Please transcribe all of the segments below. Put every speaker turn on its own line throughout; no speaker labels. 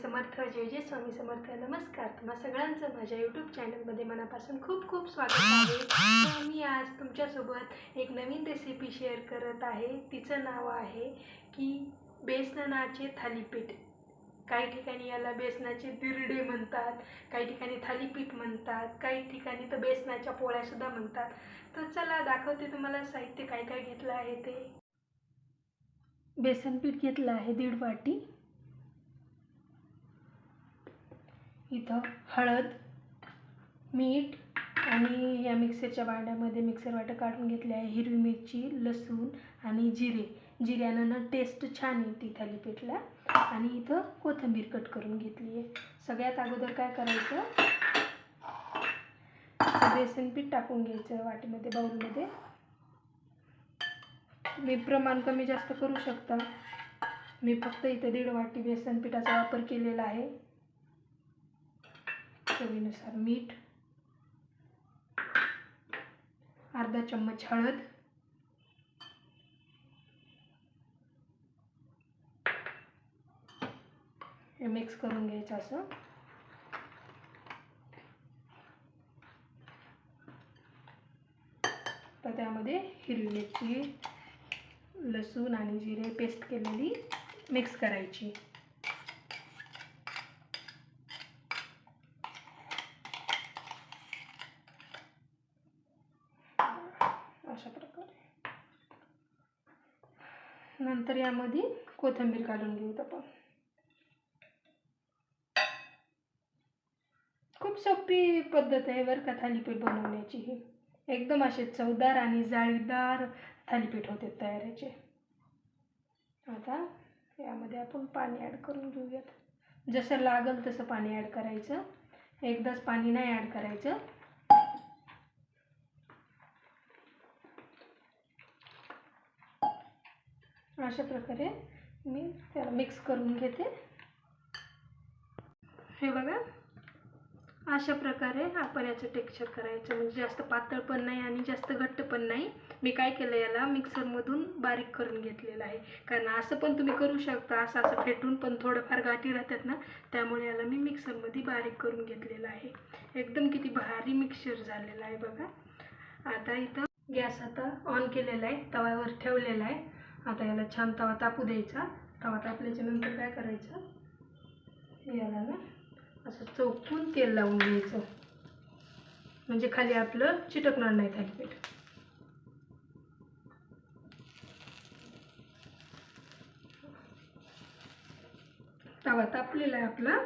समर्थ. जय जय स्वामी समर्थ. नमस्कार. तुम्हा सगळ्यांचं माझ्या यूट्यूब चॅनलमध्ये मनापासून खूप खूप स्वागत आहे. मी आज तुमच्यासोबत एक नवीन रेसिपी शेअर करत आहे. तिचं नाव आहे की बेसनाचे थालीपीठ. काही ठिकाणी याला बेसनाचे दिरडे म्हणतात, काही ठिकाणी थालीपीठ म्हणतात, काही ठिकाणी तर बेसनाच्या पोळ्यासुद्धा म्हणतात. तर चला दाखवते तुम्हाला साहित्य काय काय घेतलं आहे ते. बेसन पीठ घेतलं आहे 1.5 वाटी. इथं हळद, मीठ आणि या मिक्सरच्या भांड्यामध्ये मिक्सर वाटं काढून घेतले आहे. हिरवी मिरची, लसूण आणि जिरे. जिऱ्यानं टेस्ट छान येते थालीपीठला. आणि इथं कोथिंबीर कट करून घेतली आहे. सगळ्यात अगोदर काय करायचं, बेसन पीठ टाकून घ्यायचं वाटीमध्ये, बाउलमध्ये. मी प्रमाण कमी जास्त करू शकता. मी फक्त इथं 1.5 वाटी बेसन पिठाचा वापर केलेला आहे. चवीनुसार मीठ, अर्धा चम्मच हळद, हे मिक्स करून घ्यायचं असं. तर त्यामध्ये हिरवी मिरची, लसूण आणि जिरे पेस्ट केलेली मिक्स करायची. अशा प्रकारे. नंतर यामध्ये कोथिंबीर घालून घेऊ आपण. खूप सोपी पद्धत आहे बरं का थालीपीठ बनवण्याची. ही एकदम असे चवदार आणि जाळीदार थालीपीठ होते तयारीचे. आता यामध्ये आपण पाणी ॲड करून घेऊयात. जसं लागेल तसं पाणी ॲड करायचं. एकदाच पाणी नाही ॲड करायचं. अशा प्रकारे मी त्याला मिक्स करून घेते. हे बघा, अशा प्रकारे आपण याचं टेक्स्चर करायचं. म्हणजे जास्त पातळ पण नाही आणि जास्त घट्ट पण नाही. मी काय केलं, याला मिक्सरमधून बारीक करून घेतलेलं आहे. कारण असं पण तुम्ही करू शकता, असं फेटून, पण थोडंफार गाठी राहतात ना, त्यामुळे याला मी मिक्सरमध्ये बारीक करून घेतलेलं आहे. एकदम किती भारी मिक्सचर झालेलं आहे बघा. आता इथं गॅस आता ऑन केलेला आहे, तव्यावर ठेवलेला आहे. आता याला छान तवा तापू द्यायचा. तवा तापल्याच्या नंतर काय करायचं, याला ना असं चौकून तेल लावून घ्यायचं. म्हणजे खाली आपलं चिटकणार नाही थालीपीठ. तवा तापलेला आहे आपला.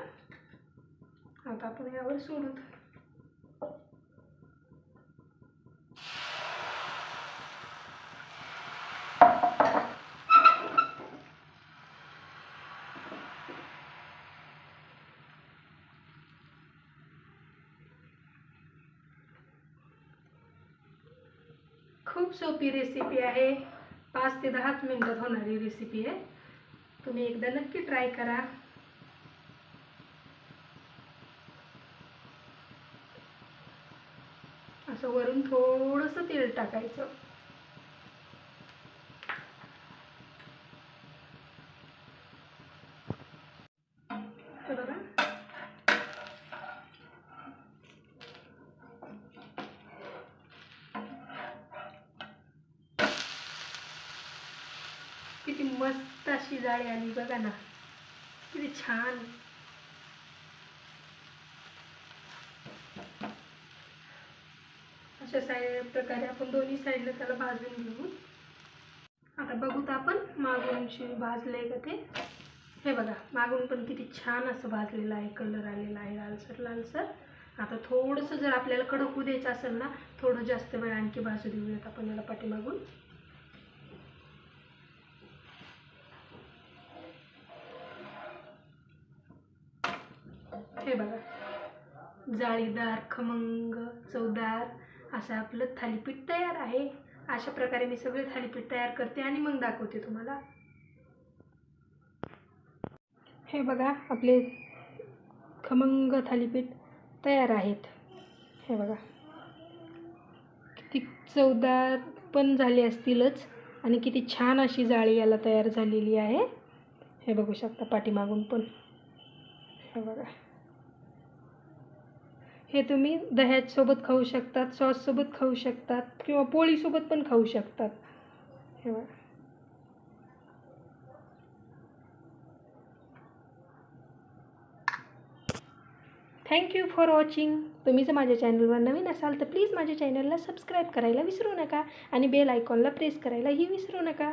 आता आपण यावर सोडू. खूप सोपी रेसिपी आहे. 5 ते 10 मिनिटात होणारी रेसिपी आहे. तुम्ही एकदा नक्की ट्राय करा. असं वरून थोडंसं तेल टाकायचं. बघा, किती मस्त अशी जाळी आली बघा ना, किती छान. अशा प्रकारे आपण दोन्ही साईडला त्याला भाजून घेऊ. आता बघूत आपण मागून भाजले का ते. हे बघा, मागून पण किती छान असं भाजलेलं आहे. कलर आलेला आहे लालसर लालसर. आता थोडंसं जर आपल्याला कडक होऊ द्यायचं असेल ना, थोडं जास्त वेळ आणखी भाजू देऊयात आपण याला पाठीमागून. हे बघा, जाळीदार, खमंग, चवदार असं आपलं थालीपीठ तयार आहे. अशा प्रकारे मी सगळे थालीपीठ तयार करते आणि मग दाखवते तुम्हाला. हे बघा, आपले खमंग थालीपीठ तयार आहेत. हे बघा, किती चवदार पण झाले असतीलच आणि किती छान अशी जाळी याला तयार झालेली आहे. हे बघू शकता पाठीमागून पण. हे बघा, हे तुम्ही दह्यासोबत खाऊ शकतात, सॉससोबत खाऊ शकतात किंवा पोळीसोबत पण खाऊ शकतात. हे बघा. Thank you for watching. तुम्ही जर माझ्या चॅनलवर नवीन असाल तर प्लीज माझ्या चॅनलला सबस्क्राईब करायला विसरू नका आणि बेल आयकॉनला प्रेस करायलाही विसरू नका.